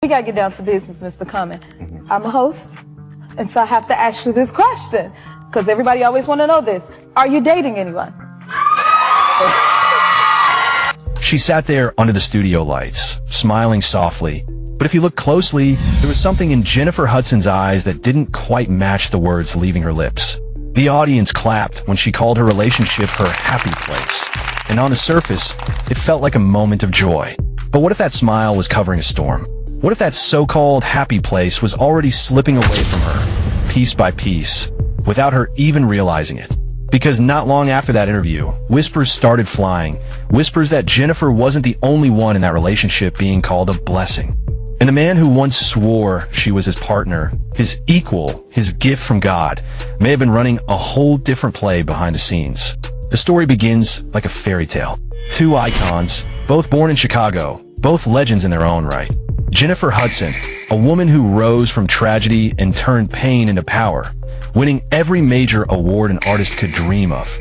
We gotta get down to business, Mr. Common. I'm a host, and so I have to ask you this question, because everybody always want to know this. Are you dating anyone? She sat there under the studio lights, smiling softly. But if you look closely, there was something in Jennifer Hudson's eyes that didn't quite match the words leaving her lips. The audience clapped when she called her relationship her happy place. And on the surface, it felt like a moment of joy. But what if that smile was covering a storm? What if that so-called happy place was already slipping away from her, piece by piece, without her even realizing it? Because not long after that interview, whispers started flying. Whispers that Jennifer wasn't the only one in that relationship being called a blessing. And the man who once swore she was his partner, his equal, his gift from God, may have been running a whole different play behind the scenes. The story begins like a fairy tale. Two icons, both born in Chicago, both legends in their own right. Jennifer Hudson, a woman who rose from tragedy and turned pain into power, winning every major award an artist could dream of.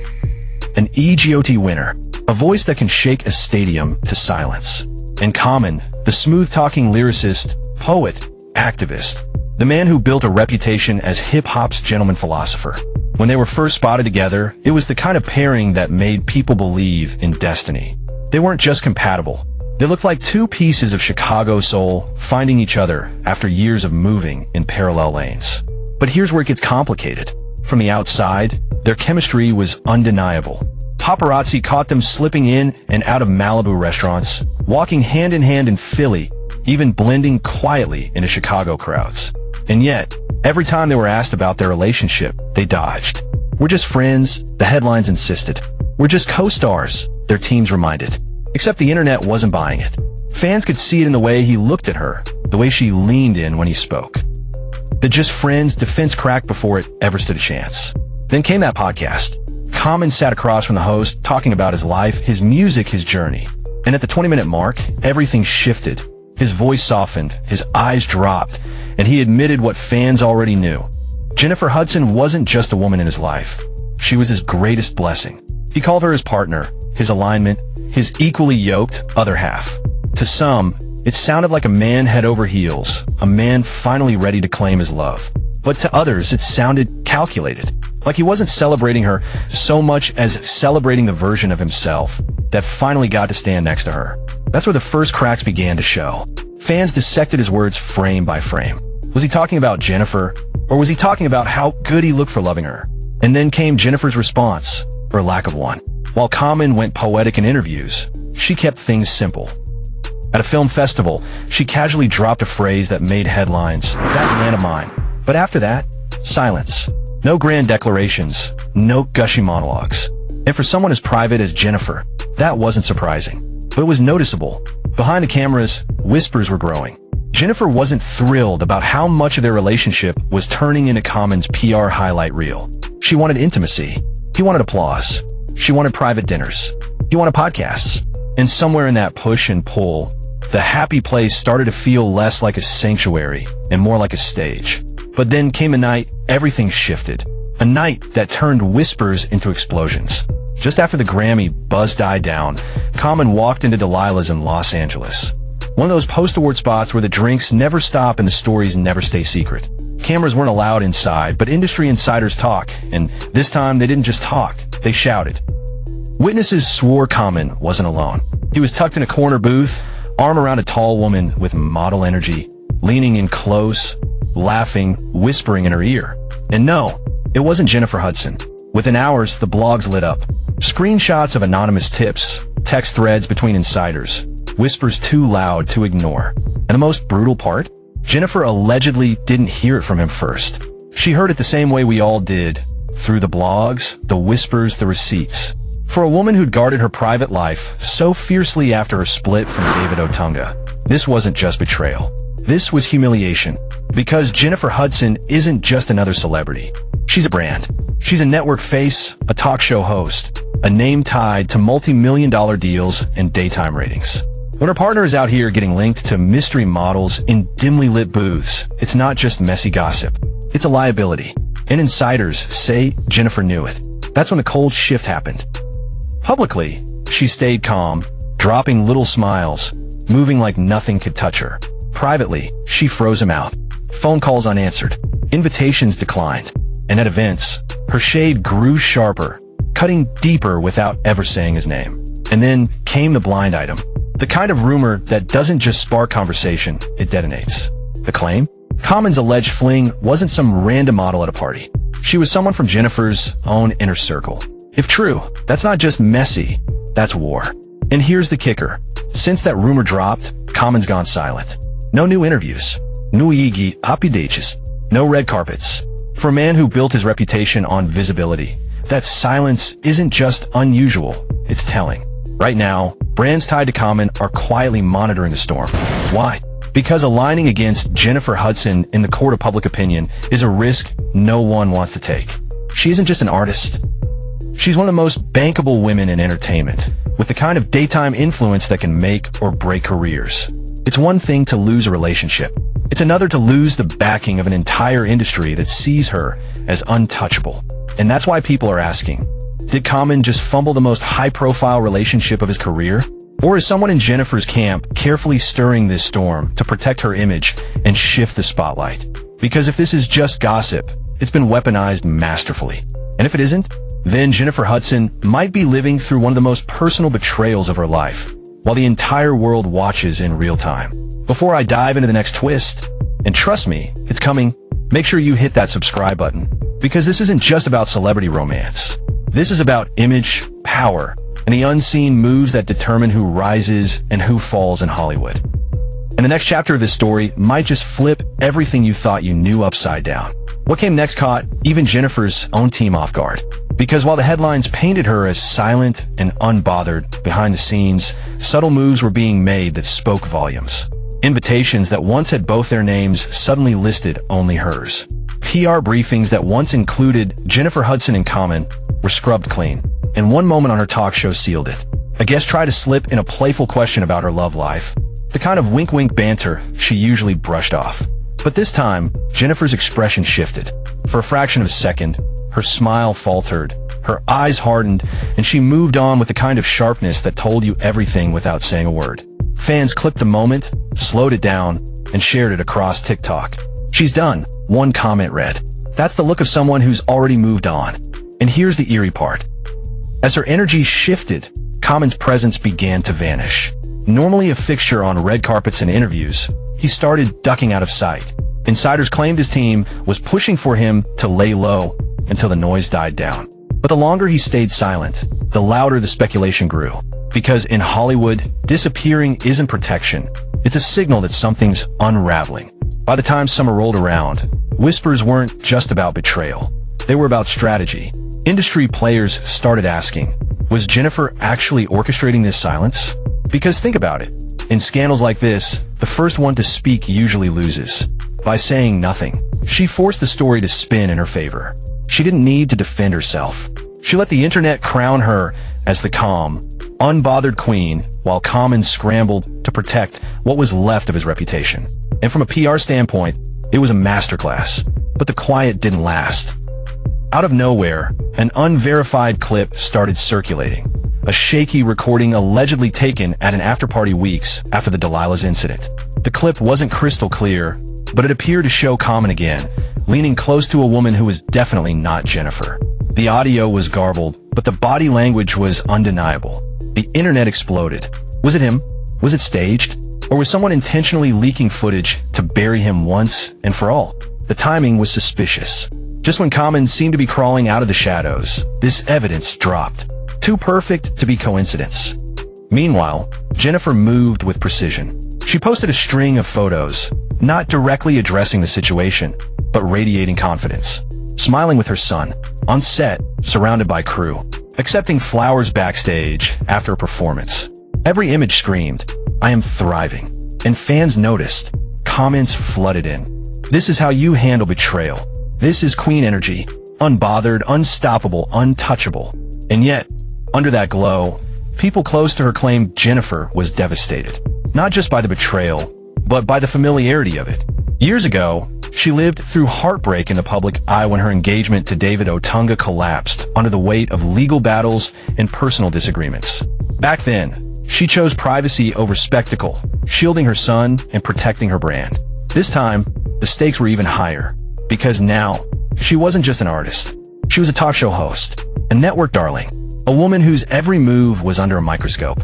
An EGOT winner, a voice that can shake a stadium to silence. And Common, the smooth-talking lyricist, poet, activist, the man who built a reputation as hip-hop's gentleman philosopher. When they were first spotted together, it was the kind of pairing that made people believe in destiny. They weren't just compatible. They looked like two pieces of Chicago soul finding each other after years of moving in parallel lanes. But here's where it gets complicated. From the outside, their chemistry was undeniable. Paparazzi caught them slipping in and out of Malibu restaurants, walking hand in hand in Philly, even blending quietly into Chicago crowds. And yet, every time they were asked about their relationship, they dodged. We're just friends, the headlines insisted. We're just co-stars, their teams reminded. Except the internet wasn't buying it. Fans could see it in the way he looked at her, the way she leaned in when he spoke. The just friends defense cracked before it ever stood a chance. Then came that podcast. Common sat across from the host, talking about his life, his music, his journey. And at the 20-minute mark, everything shifted. His voice softened, his eyes dropped, and he admitted what fans already knew. Jennifer Hudson wasn't just a woman in his life. She was his greatest blessing. He called her his partner, his alignment, his equally yoked other half. To some, it sounded like a man head over heels, a man finally ready to claim his love. But to others, it sounded calculated, like he wasn't celebrating her so much as celebrating the version of himself that finally got to stand next to her. That's where the first cracks began to show. Fans dissected his words frame by frame. Was he talking about Jennifer, or was he talking about how good he looked for loving her? And then came Jennifer's response, or lack of one. While Common went poetic in interviews, she kept things simple. At a film festival, she casually dropped a phrase that made headlines, "That man of mine." But after that, silence. No grand declarations, no gushy monologues. And for someone as private as Jennifer, that wasn't surprising. But it was noticeable. Behind the cameras, whispers were growing. Jennifer wasn't thrilled about how much of their relationship was turning into Common's PR highlight reel. She wanted intimacy. He wanted applause. She wanted private dinners. He wanted podcasts. And somewhere in that push and pull, the happy place started to feel less like a sanctuary and more like a stage. But then came a night everything shifted. A night that turned whispers into explosions. Just after the Grammy buzz died down, Common walked into Delilah's in Los Angeles. One of those post-award spots where the drinks never stop and the stories never stay secret. Cameras weren't allowed inside, but industry insiders talk, and this time they didn't just talk, they shouted. Witnesses swore Common wasn't alone. He was tucked in a corner booth, arm around a tall woman with model energy, leaning in close, laughing, whispering in her ear. And no, it wasn't Jennifer Hudson. Within hours, the blogs lit up. Screenshots of anonymous tips, text threads between insiders, whispers too loud to ignore. And the most brutal part? Jennifer allegedly didn't hear it from him first. She heard it the same way we all did, through the blogs, the whispers, the receipts. For a woman who'd guarded her private life so fiercely after her split from David Otunga, this wasn't just betrayal. This was humiliation. Because Jennifer Hudson isn't just another celebrity. She's a brand. She's a network face, a talk show host, a name tied to multi-million-dollar deals and daytime ratings. When her partner is out here getting linked to mystery models in dimly lit booths, it's not just messy gossip. It's a liability. And insiders say Jennifer knew it. That's when the cold shift happened. Publicly, she stayed calm, dropping little smiles, moving like nothing could touch her. Privately, she froze him out. Phone calls unanswered. Invitations declined. And at events, her shade grew sharper, cutting deeper without ever saying his name. And then came the blind item. The kind of rumor that doesn't just spark conversation, it detonates. The claim? Common's alleged fling wasn't some random model at a party. She was someone from Jennifer's own inner circle. If true, that's not just messy, that's war. And here's the kicker. Since that rumor dropped, Common's gone silent. No new interviews. No updates. No red carpets. For a man who built his reputation on visibility, that silence isn't just unusual, it's telling. Right now, brands tied to Common are quietly monitoring the storm. Why? Because aligning against Jennifer Hudson in the court of public opinion is a risk no one wants to take. She isn't just an artist. She's one of the most bankable women in entertainment, with the kind of daytime influence that can make or break careers. It's one thing to lose a relationship. It's another to lose the backing of an entire industry that sees her as untouchable. And that's why people are asking, did Common just fumble the most high-profile relationship of his career? Or is someone in Jennifer's camp carefully stirring this storm to protect her image and shift the spotlight? Because if this is just gossip, it's been weaponized masterfully. And if it isn't, then Jennifer Hudson might be living through one of the most personal betrayals of her life, while the entire world watches in real time. Before I dive into the next twist, and trust me, it's coming, make sure you hit that subscribe button, because this isn't just about celebrity romance. This is about image, power, and the unseen moves that determine who rises and who falls in Hollywood. And the next chapter of this story might just flip everything you thought you knew upside down. What came next caught even Jennifer's own team off guard. Because while the headlines painted her as silent and unbothered, behind the scenes, subtle moves were being made that spoke volumes. Invitations that once had both their names suddenly listed only hers. PR briefings that once included Jennifer Hudson and Common were scrubbed clean. And one moment on her talk show sealed it. A guest tried to slip in a playful question about her love life, the kind of wink-wink banter she usually brushed off. But this time, Jennifer's expression shifted. For a fraction of a second, her smile faltered, her eyes hardened, and she moved on with the kind of sharpness that told you everything without saying a word. Fans clipped the moment, slowed it down, and shared it across TikTok. "She's done," one comment read. That's the look of someone who's already moved on. And here's the eerie part. As her energy shifted, Common's presence began to vanish. Normally a fixture on red carpets and interviews, he started ducking out of sight. Insiders claimed his team was pushing for him to lay low until the noise died down. But the longer he stayed silent, the louder the speculation grew. Because in Hollywood, disappearing isn't protection. It's a signal that something's unraveling. By the time summer rolled around, whispers weren't just about betrayal. They were about strategy. Industry players started asking, was Jennifer actually orchestrating this silence? Because think about it. In scandals like this, the first one to speak usually loses. By saying nothing, she forced the story to spin in her favor. She didn't need to defend herself. She let the internet crown her as the calm, unbothered queen, while Common scrambled to protect what was left of his reputation. And from a PR standpoint, it was a masterclass. But the quiet didn't last. Out of nowhere, an unverified clip started circulating. A shaky recording allegedly taken at an after-party weeks after the Delilah's incident. The clip wasn't crystal clear, but it appeared to show Common again, leaning close to a woman who was definitely not Jennifer. The audio was garbled, but the body language was undeniable. The internet exploded. Was it him? Was it staged? Or was someone intentionally leaking footage to bury him once and for all? The timing was suspicious. Just when Common seemed to be crawling out of the shadows, this evidence dropped. Too perfect to be coincidence. Meanwhile, Jennifer moved with precision. She posted a string of photos, not directly addressing the situation, but radiating confidence. Smiling with her son, on set, surrounded by crew, accepting flowers backstage after a performance. Every image screamed, "I am thriving." And fans noticed. Comments flooded in. "This is how you handle betrayal. This is queen energy, unbothered, unstoppable, untouchable." And yet, under that glow, people close to her claimed Jennifer was devastated. Not just by the betrayal, but by the familiarity of it. Years ago, she lived through heartbreak in the public eye when her engagement to David Otunga collapsed under the weight of legal battles and personal disagreements. Back then, she chose privacy over spectacle, shielding her son and protecting her brand. This time, the stakes were even higher, because now, she wasn't just an artist. She was a talk show host, a network darling, a woman whose every move was under a microscope.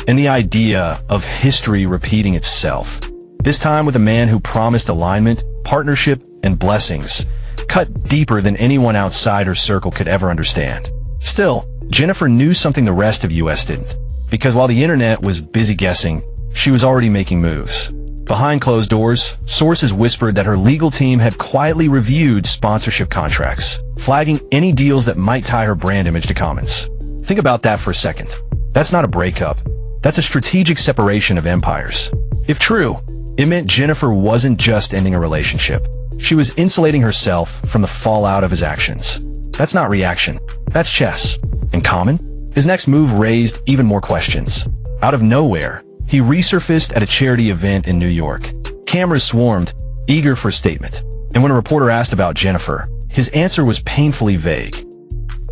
And the idea of history repeating itself, this time with a man who promised alignment, partnership, and blessings, cut deeper than anyone outside her circle could ever understand. Still, Jennifer knew something the rest of US didn't, because while the internet was busy guessing, she was already making moves. Behind closed doors, sources whispered that her legal team had quietly reviewed sponsorship contracts, flagging any deals that might tie her brand image to Commons. Think about that for a second. That's not a breakup. That's a strategic separation of empires. If true, it meant Jennifer wasn't just ending a relationship. She was insulating herself from the fallout of his actions. That's not reaction. That's chess. And Common? His next move raised even more questions. Out of nowhere, he resurfaced at a charity event in New York. Cameras swarmed, eager for a statement. And when a reporter asked about Jennifer, his answer was painfully vague.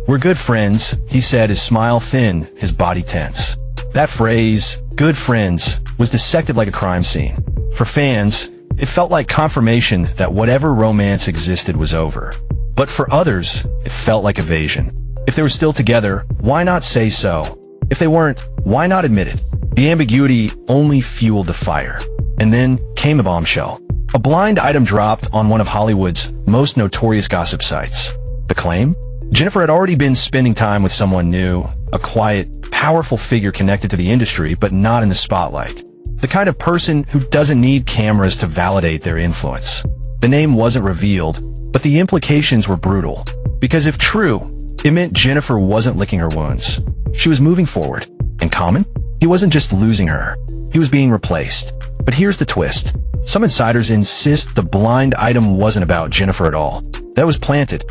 "We're good friends," he said, his smile thin, his body tense. That phrase, "good friends," was dissected like a crime scene. For fans, it felt like confirmation that whatever romance existed was over. But for others, it felt like evasion. If they were still together, why not say so? If they weren't, why not admit it? The ambiguity only fueled the fire. And then came a bombshell. A blind item dropped on one of Hollywood's most notorious gossip sites. The claim? Jennifer had already been spending time with someone new, a quiet, powerful figure connected to the industry but not in the spotlight. The kind of person who doesn't need cameras to validate their influence. The name wasn't revealed, but the implications were brutal. Because if true, it meant Jennifer wasn't licking her wounds. She was moving forward. And Common? He wasn't just losing her. He was being replaced. But here's the twist. Some insiders insist the blind item wasn't about Jennifer at all. That was planted.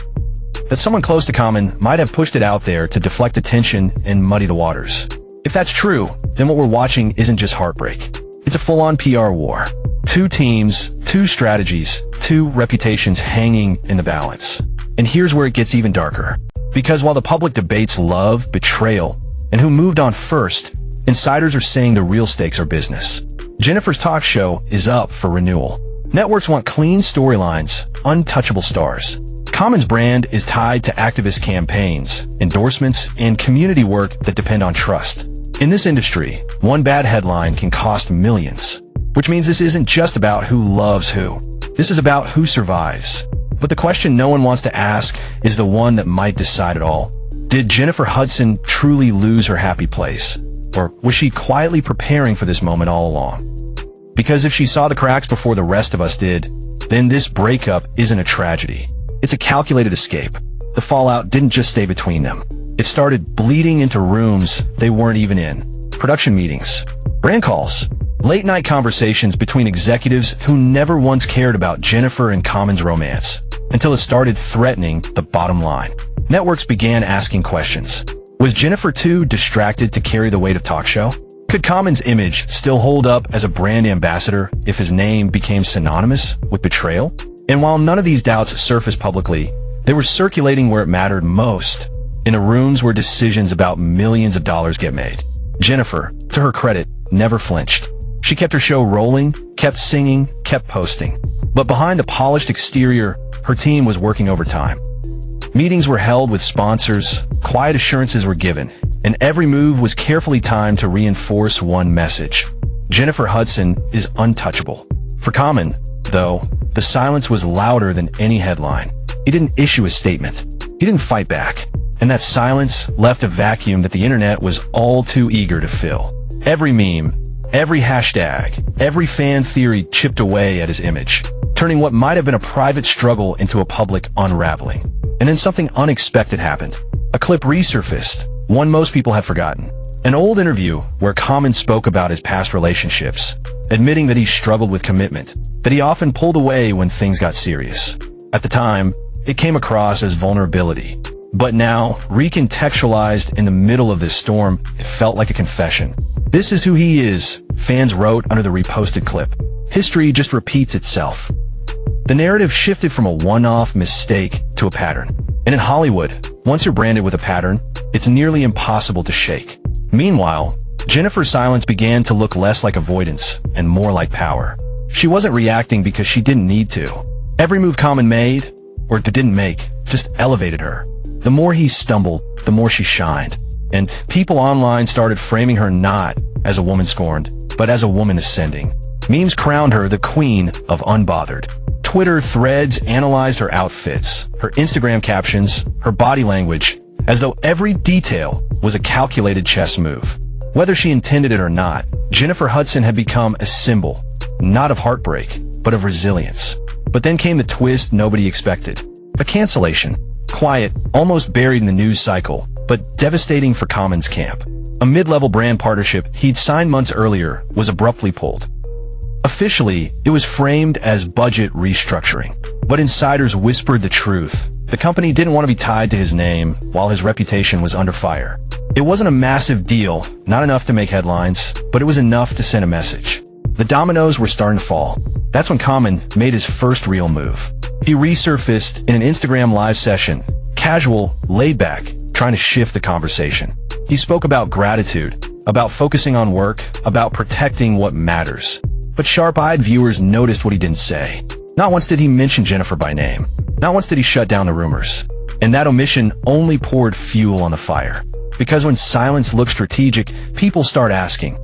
That someone close to Common might have pushed it out there to deflect attention and muddy the waters. If that's true, then what we're watching isn't just heartbreak. It's a full-on PR war. Two teams, two strategies, two reputations hanging in the balance. And here's where it gets even darker. Because while the public debates love, betrayal, and who moved on first, insiders are saying the real stakes are business. Jennifer's talk show is up for renewal. Networks want clean storylines, untouchable stars. Common's brand is tied to activist campaigns, endorsements, and community work that depend on trust. In this industry, one bad headline can cost millions. Which means this isn't just about who loves who. This is about who survives. But the question no one wants to ask is the one that might decide it all. Did Jennifer Hudson truly lose her happy place? Or was she quietly preparing for this moment all along? Because if she saw the cracks before the rest of us did, then this breakup isn't a tragedy. It's a calculated escape. The fallout didn't just stay between them. It started bleeding into rooms they weren't even in. Production meetings, brand calls, late-night conversations between executives who never once cared about Jennifer and Common's romance, until it started threatening the bottom line. Networks began asking questions. Was Jennifer too distracted to carry the weight of talk show? Could Common's image still hold up as a brand ambassador if his name became synonymous with betrayal? And while none of these doubts surfaced publicly, they were circulating where it mattered most, in the rooms where decisions about millions of dollars get made. Jennifer, to her credit, never flinched. She kept her show rolling, kept singing, kept posting. But behind the polished exterior, her team was working overtime. Meetings were held with sponsors, quiet assurances were given, and every move was carefully timed to reinforce one message. Jennifer Hudson is untouchable. For Common, though, the silence was louder than any headline. He didn't issue a statement. He didn't fight back. And that silence left a vacuum that the internet was all too eager to fill. Every meme, every hashtag, every fan theory chipped away at his image, turning what might have been a private struggle into a public unraveling. And then something unexpected happened. A clip resurfaced, one most people had forgotten. An old interview where Common spoke about his past relationships, admitting that he struggled with commitment, that he often pulled away when things got serious. At the time, it came across as vulnerability. But now, recontextualized in the middle of this storm, it felt like a confession. This is who he is, fans wrote under the reposted clip. History just repeats itself. The narrative shifted from a one-off mistake to a pattern. And in Hollywood, once you're branded with a pattern, it's nearly impossible to shake. Meanwhile, Jennifer's silence began to look less like avoidance and more like power. She wasn't reacting because she didn't need to. Every move Common made, or didn't make, just elevated her. The more he stumbled, the more she shined. And people online started framing her not as a woman scorned, but as a woman ascending. Memes crowned her the queen of unbothered. Twitter threads analyzed her outfits, her Instagram captions, her body language, as though every detail was a calculated chess move. Whether she intended it or not, Jennifer Hudson had become a symbol, not of heartbreak, but of resilience. But then came the twist nobody expected. A cancellation. Quiet, almost buried in the news cycle, but devastating for Common's camp. A mid-level brand partnership he'd signed months earlier was abruptly pulled. Officially, it was framed as budget restructuring, but insiders whispered the truth. The company didn't want to be tied to his name while his reputation was under fire. It wasn't a massive deal, not enough to make headlines, but it was enough to send a message. The dominoes were starting to fall. That's when Common made his first real move. He resurfaced in an Instagram live session, casual, laid back, trying to shift the conversation. He spoke about gratitude, about focusing on work, about protecting what matters. But sharp-eyed viewers noticed what he didn't say. Not once did he mention Jennifer by name. Not once did he shut down the rumors. And that omission only poured fuel on the fire. Because when silence looks strategic, people start asking,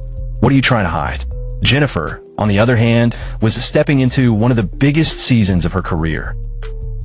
what are you trying to hide? Jennifer, on the other hand, was stepping into one of the biggest seasons of her career.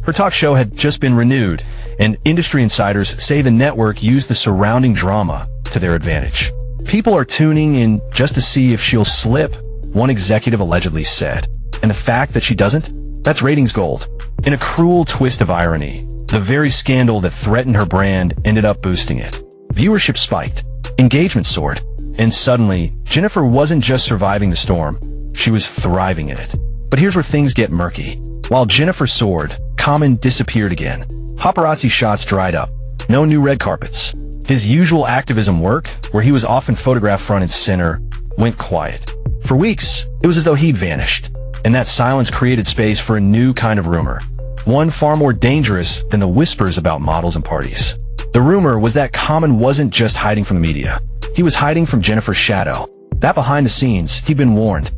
Her talk show had just been renewed, and industry insiders say the network used the surrounding drama to their advantage. People are tuning in just to see if she'll slip, one executive allegedly said. And the fact that she doesn't? That's ratings gold. In a cruel twist of irony, the very scandal that threatened her brand ended up boosting it. Viewership spiked, engagement soared, and suddenly, Jennifer wasn't just surviving the storm, she was thriving in it. But here's where things get murky. While Jennifer soared, Common disappeared again. Paparazzi shots dried up. No new red carpets. His usual activism work, where he was often photographed front and center, went quiet. For weeks, it was as though he'd vanished. And that silence created space for a new kind of rumor. One far more dangerous than the whispers about models and parties. The rumor was that Common wasn't just hiding from the media. He was hiding from Jennifer's shadow. That behind the scenes, he'd been warned.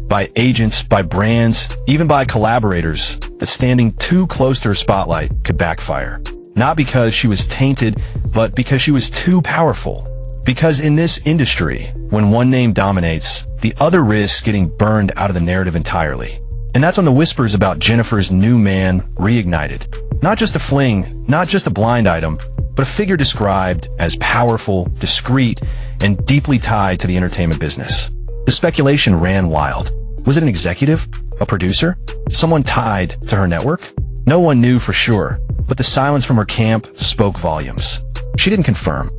By agents, by brands, even by collaborators, that standing too close to her spotlight could backfire. Not because she was tainted, but because she was too powerful. Because in this industry, when one name dominates, the other risks getting burned out of the narrative entirely. And that's when the whispers about Jennifer's new man reignited. Not just a fling, not just a blind item, but a figure described as powerful, discreet, and deeply tied to the entertainment business. The speculation ran wild. Was it an executive? A producer? Someone tied to her network? No one knew for sure, but the silence from her camp spoke volumes. She didn't confirm.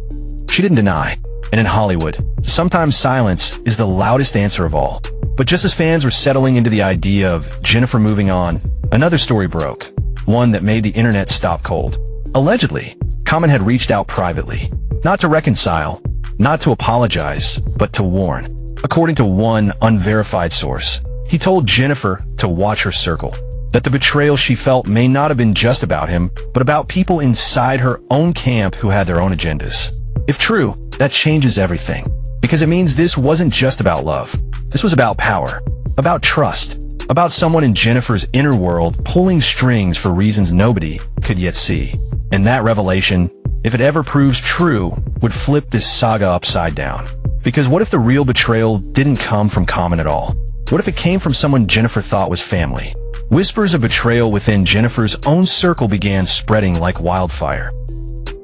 She didn't deny. And in Hollywood, sometimes silence is the loudest answer of all. But just as fans were settling into the idea of Jennifer moving on, another story broke. One that made the internet stop cold. Allegedly, Common had reached out privately. Not to reconcile, not to apologize, but to warn. According to one unverified source, he told Jennifer to watch her circle. That the betrayal she felt may not have been just about him, but about people inside her own camp who had their own agendas. If true, that changes everything. Because it means this wasn't just about love. This was about power, about trust, about someone in Jennifer's inner world pulling strings for reasons nobody could yet see. And that revelation, if it ever proves true, would flip this saga upside down. Because what if the real betrayal didn't come from Common at all? What if it came from someone Jennifer thought was family? Whispers of betrayal within Jennifer's own circle began spreading like wildfire.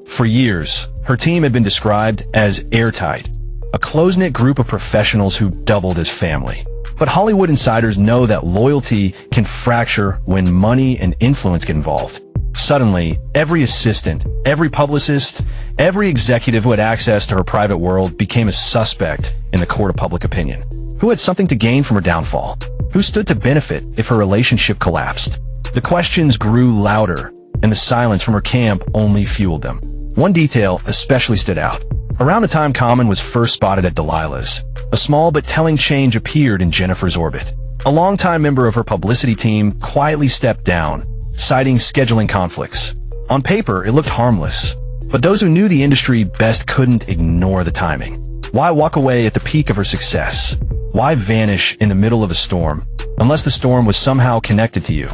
For years, her team had been described as airtight, a close-knit group of professionals who doubled as family. But Hollywood insiders know that loyalty can fracture when money and influence get involved. Suddenly, every assistant, every publicist, every executive who had access to her private world became a suspect in the court of public opinion. Who had something to gain from her downfall? Who stood to benefit if her relationship collapsed? The questions grew louder, and the silence from her camp only fueled them. One detail especially stood out. Around the time Common was first spotted at Delilah's, a small but telling change appeared in Jennifer's orbit. A longtime member of her publicity team quietly stepped down, citing scheduling conflicts. On paper, it looked harmless, but those who knew the industry best couldn't ignore the timing. Why walk away at the peak of her success? Why vanish in the middle of a storm, unless the storm was somehow connected to you?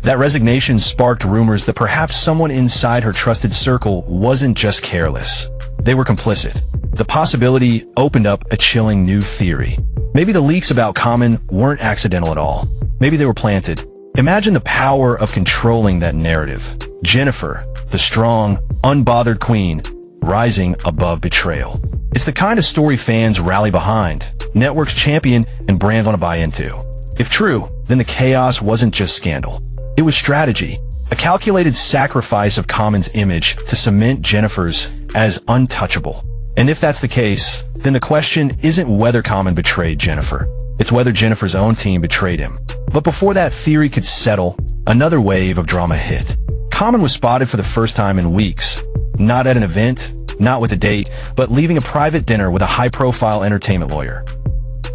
That resignation sparked rumors that perhaps someone inside her trusted circle wasn't just careless. They were complicit. The possibility opened up a chilling new theory. Maybe the leaks about Common weren't accidental at all. Maybe they were planted. Imagine the power of controlling that narrative. Jennifer, the strong, unbothered queen, rising above betrayal. It's the kind of story fans rally behind, networks champion, and brands want to buy into. If true, then the chaos wasn't just scandal. It was strategy, a calculated sacrifice of Common's image to cement Jennifer's as untouchable. And if that's the case, then the question isn't whether Common betrayed Jennifer. It's whether Jennifer's own team betrayed him. But before that theory could settle, another wave of drama hit. Common was spotted for the first time in weeks. Not at an event, not with a date, but leaving a private dinner with a high-profile entertainment lawyer.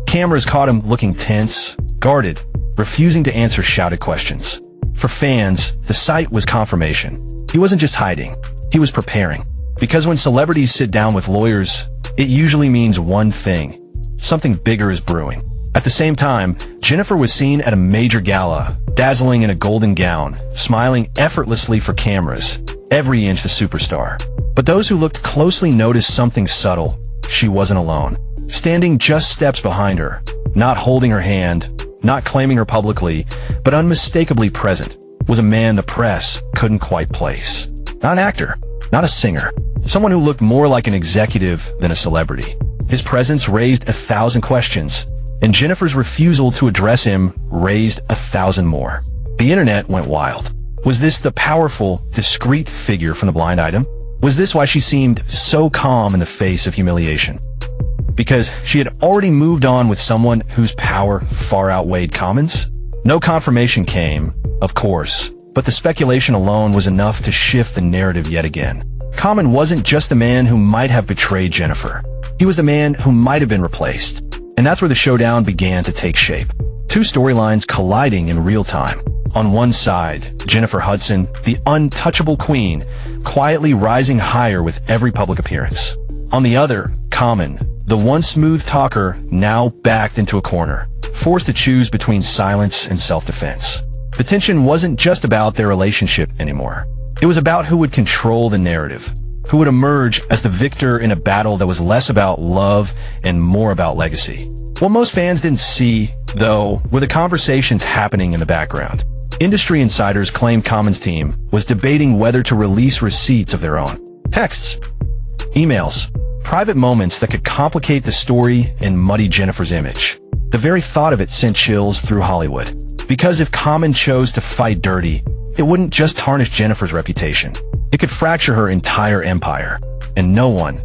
Cameras caught him looking tense, guarded, refusing to answer shouted questions. For fans, the sight was confirmation. He wasn't just hiding, he was preparing. Because when celebrities sit down with lawyers, it usually means one thing. Something bigger is brewing. At the same time, Jennifer was seen at a major gala, dazzling in a golden gown, smiling effortlessly for cameras, every inch the superstar. But those who looked closely noticed something subtle. She wasn't alone. Standing just steps behind her, not holding her hand, not claiming her publicly, but unmistakably present, was a man the press couldn't quite place. Not an actor, not a singer, someone who looked more like an executive than a celebrity. His presence raised 1,000 questions, and Jennifer's refusal to address him raised 1,000 more. The internet went wild. Was this the powerful, discreet figure from the blind item? Was this why she seemed so calm in the face of humiliation? Because she had already moved on with someone whose power far outweighed Common's? No confirmation came, of course, but the speculation alone was enough to shift the narrative yet again. Common wasn't just the man who might have betrayed Jennifer. He was the man who might have been replaced. And that's where the showdown began to take shape. Two storylines colliding in real time. On one side, Jennifer Hudson, the untouchable queen, quietly rising higher with every public appearance. On the other, Common, the once smooth talker, now backed into a corner, forced to choose between silence and self-defense. The tension wasn't just about their relationship anymore. It was about who would control the narrative, who would emerge as the victor in a battle that was less about love and more about legacy. What most fans didn't see, though, were the conversations happening in the background. Industry insiders claimed Common's team was debating whether to release receipts of their own. Texts, emails, private moments that could complicate the story and muddy Jennifer's image. The very thought of it sent chills through Hollywood. Because if Common chose to fight dirty, it wouldn't just tarnish Jennifer's reputation. It could fracture her entire empire. And no one,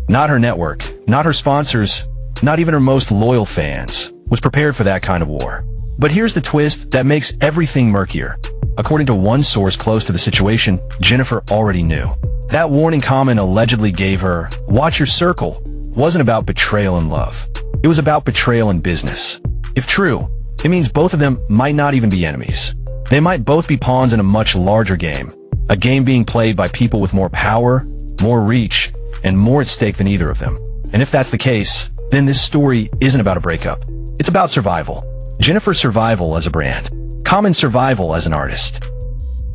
not her network, not her sponsors, not even her most loyal fans, was prepared for that kind of war. But here's the twist that makes everything murkier. According to one source close to the situation, Jennifer already knew. That warning Common allegedly gave her, "Watch your circle," wasn't about betrayal in love. It was about betrayal in business. If true, it means both of them might not even be enemies. They might both be pawns in a much larger game. A game being played by people with more power, more reach, and more at stake than either of them. And if that's the case, then this story isn't about a breakup. It's about survival. Jennifer's survival as a brand. Common's survival as an artist.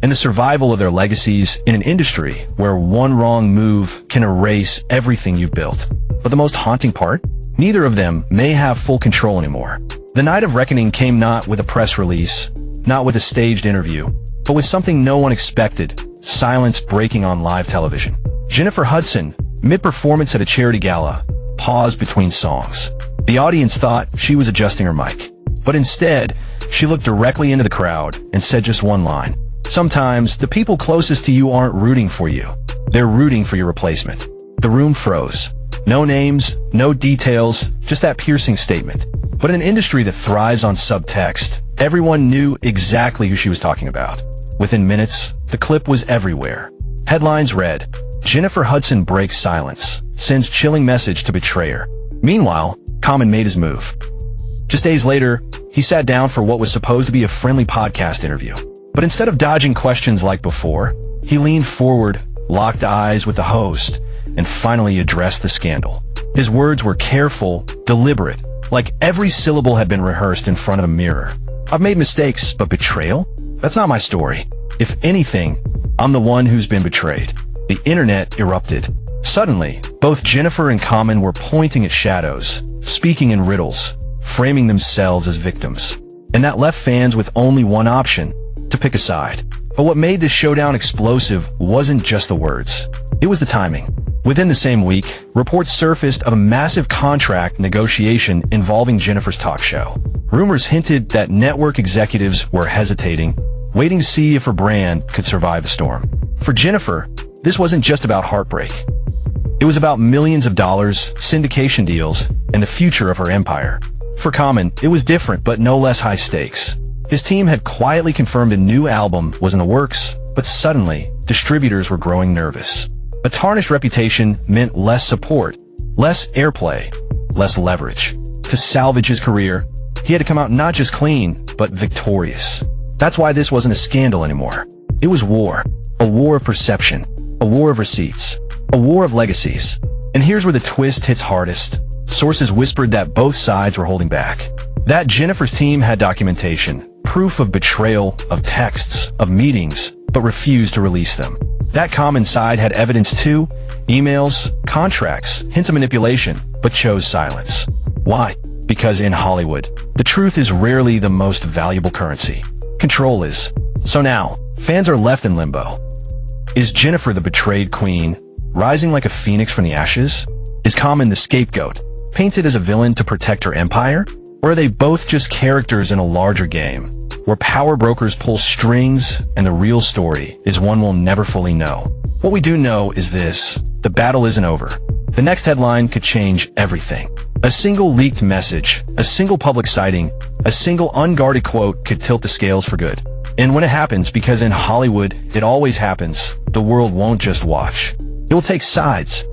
And the survival of their legacies in an industry where one wrong move can erase everything you've built. But the most haunting part? Neither of them may have full control anymore. The night of reckoning came not with a press release, not with a staged interview, but with something no one expected, silence breaking on live television. Jennifer Hudson, mid-performance at a charity gala, paused between songs. The audience thought she was adjusting her mic. But instead, she looked directly into the crowd and said just one line. Sometimes, the people closest to you aren't rooting for you. They're rooting for your replacement. The room froze. No names, no details, just that piercing statement. But in an industry that thrives on subtext, everyone knew exactly who she was talking about. Within minutes, the clip was everywhere. Headlines read, "Jennifer Hudson breaks silence, sends chilling message to betrayer." Meanwhile, Common made his move. Just days later, he sat down for what was supposed to be a friendly podcast interview. But instead of dodging questions like before, he leaned forward, locked eyes with the host, and finally addressed the scandal. His words were careful, deliberate, like every syllable had been rehearsed in front of a mirror. I've made mistakes, but betrayal? That's not my story. If anything, I'm the one who's been betrayed. The internet erupted. Suddenly, both Jennifer and Common were pointing at shadows, speaking in riddles, framing themselves as victims. And that left fans with only one option, to pick a side. But what made this showdown explosive wasn't just the words. It was the timing. Within the same week, reports surfaced of a massive contract negotiation involving Jennifer's talk show. Rumors hinted that network executives were hesitating, waiting to see if her brand could survive the storm. For Jennifer, this wasn't just about heartbreak. It was about millions of dollars, syndication deals, and the future of her empire. For Common, it was different but no less high stakes. His team had quietly confirmed a new album was in the works, but suddenly, distributors were growing nervous. A tarnished reputation meant less support, less airplay, less leverage. To salvage his career, he had to come out not just clean, but victorious. That's why this wasn't a scandal anymore. It was war. A war of perception. A war of receipts. A war of legacies. And here's where the twist hits hardest. Sources whispered that both sides were holding back. That Jennifer's team had documentation, proof of betrayal, of texts, of meetings, but refused to release them. That Common side had evidence too, emails, contracts, hints of manipulation, but chose silence. Why? Because in Hollywood, the truth is rarely the most valuable currency. Control is. So now, fans are left in limbo. Is Jennifer the betrayed queen, rising like a phoenix from the ashes? Is Common the scapegoat, painted as a villain to protect her empire? Or are they both just characters in a larger game, where power brokers pull strings and the real story is one we'll never fully know? What we do know is this: the battle isn't over. The next headline could change everything. A single leaked message, a single public sighting, a single unguarded quote could tilt the scales for good. And when it happens, because in Hollywood it always happens, the world won't just watch. It will take sides.